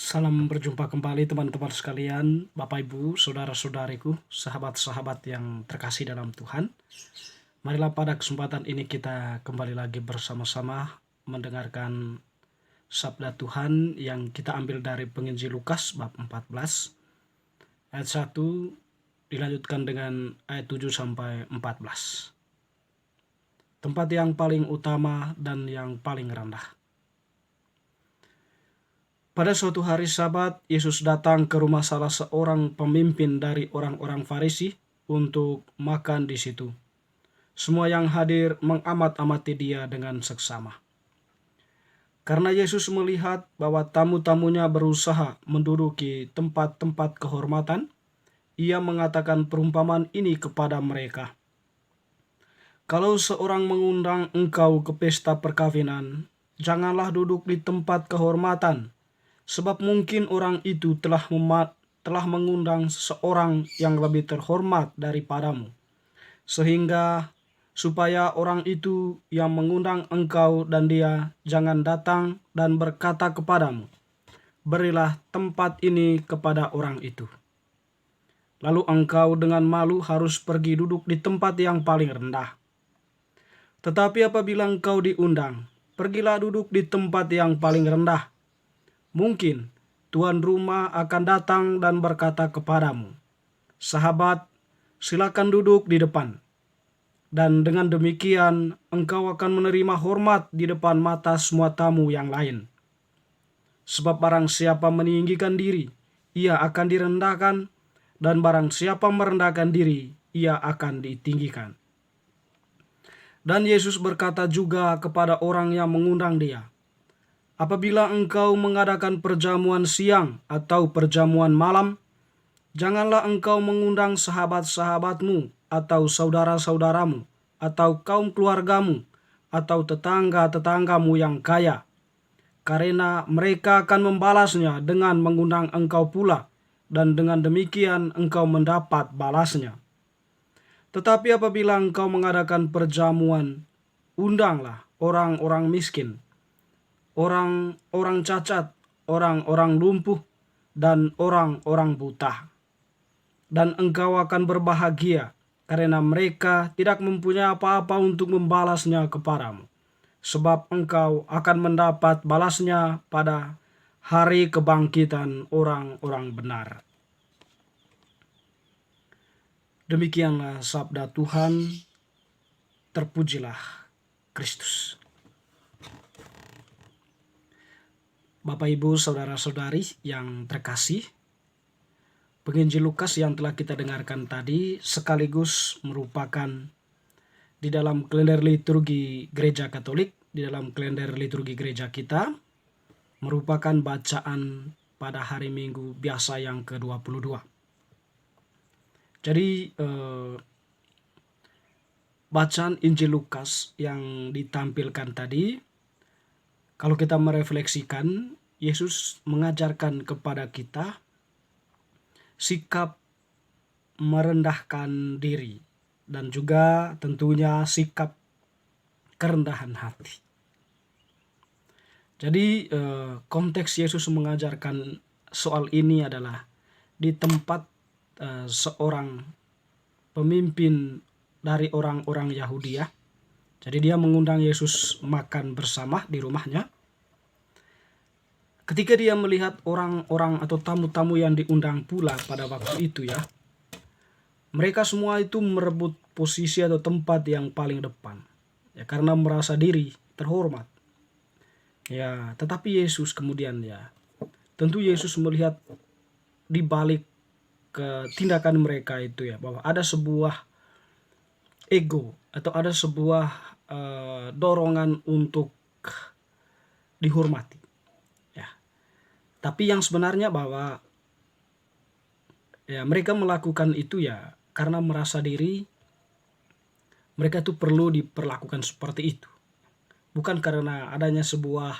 Salam berjumpa kembali teman-teman sekalian, Bapak Ibu, saudara-saudariku, sahabat-sahabat yang terkasih dalam Tuhan. Marilah pada kesempatan ini kita kembali lagi bersama-sama mendengarkan sabda Tuhan yang kita ambil dari penginjil Lukas bab 14 ayat 1 dilanjutkan dengan ayat 7 sampai 14. Tempat yang paling utama dan yang paling rendah. Pada suatu hari Sabat, Yesus datang ke rumah salah seorang pemimpin dari orang-orang Farisi untuk makan di situ. Semua yang hadir mengamat-amati dia dengan seksama. Karena Yesus melihat bahwa tamu-tamunya berusaha menduduki tempat-tempat kehormatan, ia mengatakan perumpamaan ini kepada mereka. Kalau seorang mengundang engkau ke pesta perkawinan, janganlah duduk di tempat kehormatan, sebab mungkin orang itu telah mengundang seseorang yang lebih terhormat daripadamu, sehingga supaya orang itu yang mengundang engkau dan dia jangan datang dan berkata kepadamu, berilah tempat ini kepada orang itu. Lalu engkau dengan malu harus pergi duduk di tempat yang paling rendah. Tetapi apabila engkau diundang, pergilah duduk di tempat yang paling rendah. Mungkin tuan rumah akan datang dan berkata kepadamu, sahabat, silakan duduk di depan. Dan dengan demikian engkau akan menerima hormat di depan mata semua tamu yang lain. Sebab barang siapa meninggikan diri, ia akan direndahkan, dan barang siapa merendahkan diri, ia akan ditinggikan. Dan Yesus berkata juga kepada orang yang mengundang dia, apabila engkau mengadakan perjamuan siang atau perjamuan malam, janganlah engkau mengundang sahabat-sahabatmu atau saudara-saudaramu atau kaum keluargamu atau tetangga-tetanggamu yang kaya, karena mereka akan membalasnya dengan mengundang engkau pula, dan dengan demikian engkau mendapat balasnya. Tetapi apabila engkau mengadakan perjamuan, undanglah orang-orang miskin, orang-orang cacat, orang-orang lumpuh, dan orang-orang buta. Dan engkau akan berbahagia, karena mereka tidak mempunyai apa-apa untuk membalasnya kepadamu. Sebab engkau akan mendapat balasnya pada hari kebangkitan orang-orang benar. Demikianlah sabda Tuhan, terpujilah Kristus. Bapak, Ibu, saudara-saudari yang terkasih, penginjil Lukas yang telah kita dengarkan tadi sekaligus merupakan di dalam kalender liturgi Gereja Katolik, di dalam kalender liturgi gereja kita, merupakan bacaan pada hari Minggu biasa yang ke-22. Jadi bacaan Injil Lukas yang ditampilkan tadi, kalau kita merefleksikan, Yesus mengajarkan kepada kita sikap merendahkan diri dan juga tentunya sikap kerendahan hati. Jadi konteks Yesus mengajarkan soal ini adalah di tempat seorang pemimpin dari orang-orang Yahudi ya. Jadi dia mengundang Yesus makan bersama di rumahnya. Ketika dia melihat orang-orang atau tamu-tamu yang diundang pula pada waktu itu ya, mereka semua itu merebut posisi atau tempat yang paling depan. Ya, karena merasa diri terhormat. Ya, tetapi Yesus kemudian ya, tentu Yesus melihat di balik ke tindakan mereka itu ya, bahwa ada sebuah ego atau ada sebuah dorongan untuk dihormati ya. Tapi yang sebenarnya bahwa ya mereka melakukan itu ya karena merasa diri mereka itu perlu diperlakukan seperti itu, bukan karena adanya sebuah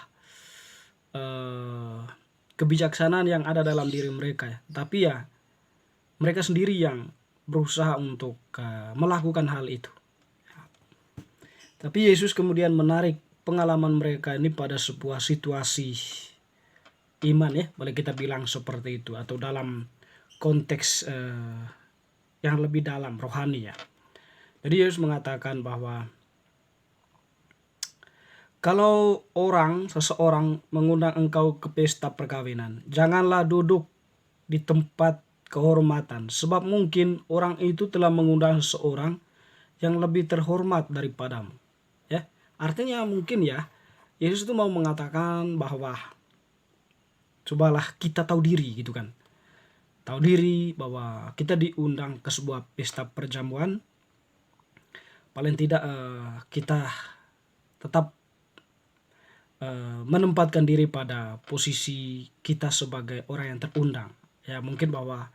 kebijaksanaan yang ada dalam diri mereka ya. Tapi ya mereka sendiri yang berusaha untuk melakukan hal itu. Tapi Yesus kemudian menarik pengalaman mereka ini pada sebuah situasi iman ya, boleh kita bilang seperti itu, atau dalam konteks yang lebih dalam rohani ya. Jadi Yesus mengatakan bahwa kalau seseorang mengundang engkau ke pesta perkawinan, janganlah duduk di tempat kehormatan, sebab mungkin orang itu telah mengundang seseorang yang lebih terhormat daripadamu. Ya, artinya mungkin ya, Yesus itu mau mengatakan bahwa cobalah kita tahu diri gitu kan. Tahu diri bahwa kita diundang ke sebuah pesta perjamuan, paling tidak kita tetap menempatkan diri pada posisi kita sebagai orang yang terundang. Ya mungkin bahwa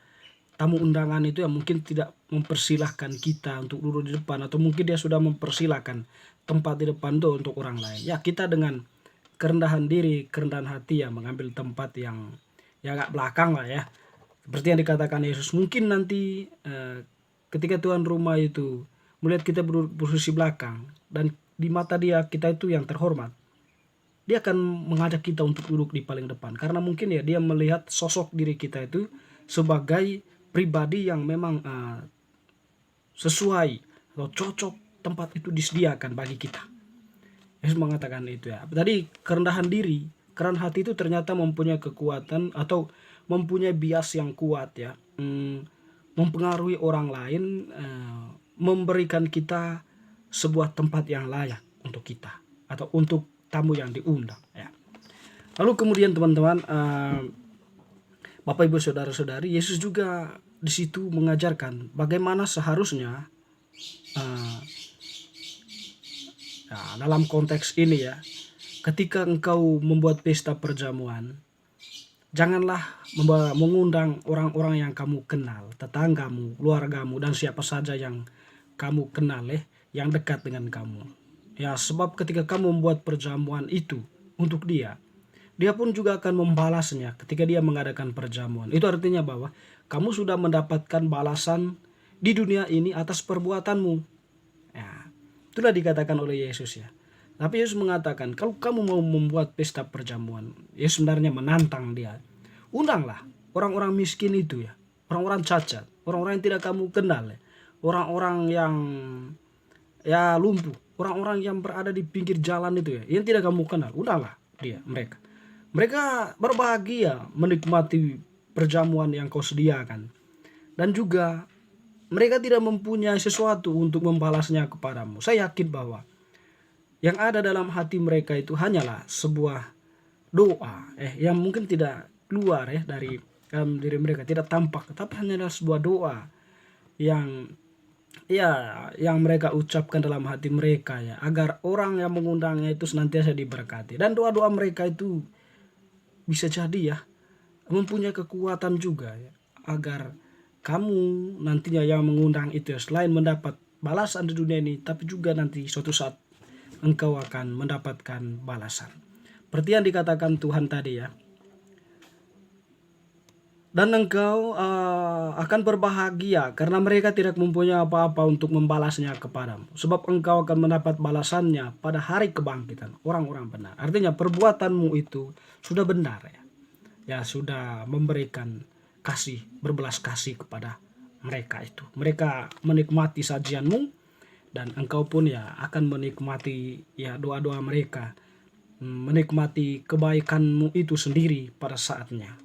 tamu undangan itu ya mungkin tidak mempersilahkan kita untuk duduk di depan, atau mungkin dia sudah mempersilahkan tempat di depan itu untuk orang lain. Ya kita dengan kerendahan diri, kerendahan hati ya mengambil tempat yang ya agak belakang lah ya. Seperti yang dikatakan Yesus, mungkin nanti ketika tuan rumah itu melihat kita posisi belakang dan di mata dia kita itu yang terhormat, dia akan mengajak kita untuk duduk di paling depan, karena mungkin ya dia melihat sosok diri kita itu sebagai pribadi yang memang sesuai atau cocok tempat itu disediakan bagi kita. Yesus mengatakan itu ya. Tadi kerendahan diri, kerendahan hati itu ternyata mempunyai kekuatan atau mempunyai bias yang kuat ya, mempengaruhi orang lain, memberikan kita sebuah tempat yang layak untuk kita atau untuk tamu yang diundang ya. Lalu kemudian teman-teman, Bapak Ibu saudara-saudari, Yesus juga di situ mengajarkan bagaimana seharusnya dalam konteks ini ya, ketika engkau membuat pesta perjamuan, janganlah mengundang orang-orang yang kamu kenal, tetanggamu, keluargamu, dan siapa saja yang kamu kenal yang dekat dengan kamu. Ya, sebab ketika kamu membuat perjamuan itu untuk dia pun juga akan membalasnya ketika dia mengadakan perjamuan. Itu artinya bahwa kamu sudah mendapatkan balasan di dunia ini atas perbuatanmu. Ya, itulah dikatakan oleh Yesus ya. Tapi Yesus mengatakan, kalau kamu mau membuat pesta perjamuan, Yesus sebenarnya menantang dia. Undanglah orang-orang miskin itu ya, orang-orang cacat, orang-orang yang tidak kamu kenal ya, orang-orang yang ya lumpuh, orang-orang yang berada di pinggir jalan itu ya, yang tidak kamu kenal. Undanglah mereka. Mereka berbahagia menikmati perjamuan yang kau sediakan. Dan juga mereka tidak mempunyai sesuatu untuk membalasnya kepadamu. Saya yakin bahwa yang ada dalam hati mereka itu hanyalah sebuah doa yang mungkin tidak keluar dari dalam diri mereka, tidak tampak, tapi hanyalah sebuah doa yang mereka ucapkan dalam hati mereka ya, agar orang yang mengundangnya itu senantiasa diberkati. Dan doa-doa mereka itu bisa jadi ya mempunyai kekuatan juga ya, agar kamu nantinya yang mengundang itu ya, selain mendapat balasan di dunia ini, tapi juga nanti suatu saat engkau akan mendapatkan balasan. Seperti yang dikatakan Tuhan tadi ya. Dan engkau akan berbahagia karena mereka tidak mempunyai apa-apa untuk membalasnya kepadamu. Sebab engkau akan mendapat balasannya pada hari kebangkitan orang-orang benar. Artinya perbuatanmu itu sudah benar ya. Ya sudah memberikan kasih, berbelas kasih kepada mereka itu. Mereka menikmati sajianmu dan engkau pun ya akan menikmati ya doa-doa mereka. Menikmati kebaikanmu itu sendiri pada saatnya.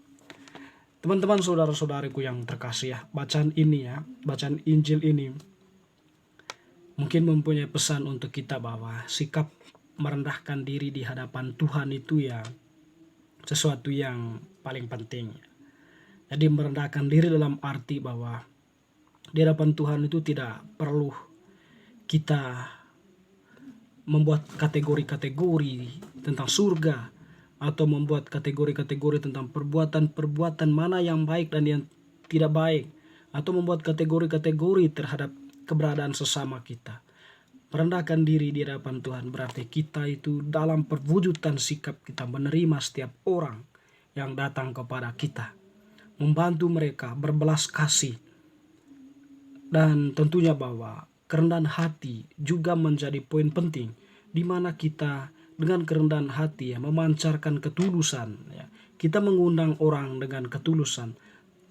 Teman-teman saudara-saudariku yang terkasih ya, bacaan ini ya, bacaan Injil ini mungkin mempunyai pesan untuk kita bahwa sikap merendahkan diri di hadapan Tuhan itu ya sesuatu yang paling penting. Jadi merendahkan diri dalam arti bahwa di hadapan Tuhan itu tidak perlu kita membuat kategori-kategori tentang surga, atau membuat kategori-kategori tentang perbuatan-perbuatan mana yang baik dan yang tidak baik, atau membuat kategori-kategori terhadap keberadaan sesama kita. Merendahkan diri di hadapan Tuhan berarti kita itu dalam perwujudan sikap kita menerima setiap orang yang datang kepada kita, membantu mereka, berbelas kasih. Dan tentunya bahwa kerendahan hati juga menjadi poin penting, di mana kita dengan kerendahan hati ya memancarkan ketulusan ya, Kita mengundang orang dengan ketulusan,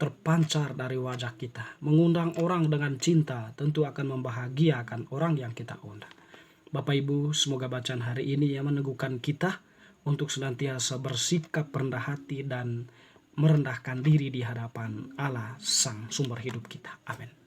terpancar dari wajah kita. Mengundang orang dengan cinta tentu akan membahagiakan orang yang kita undang. Bapak Ibu, semoga bacaan hari ini yang meneguhkan kita untuk senantiasa bersikap rendah hati dan merendahkan diri di hadapan Allah Sang Sumber hidup kita. Amin.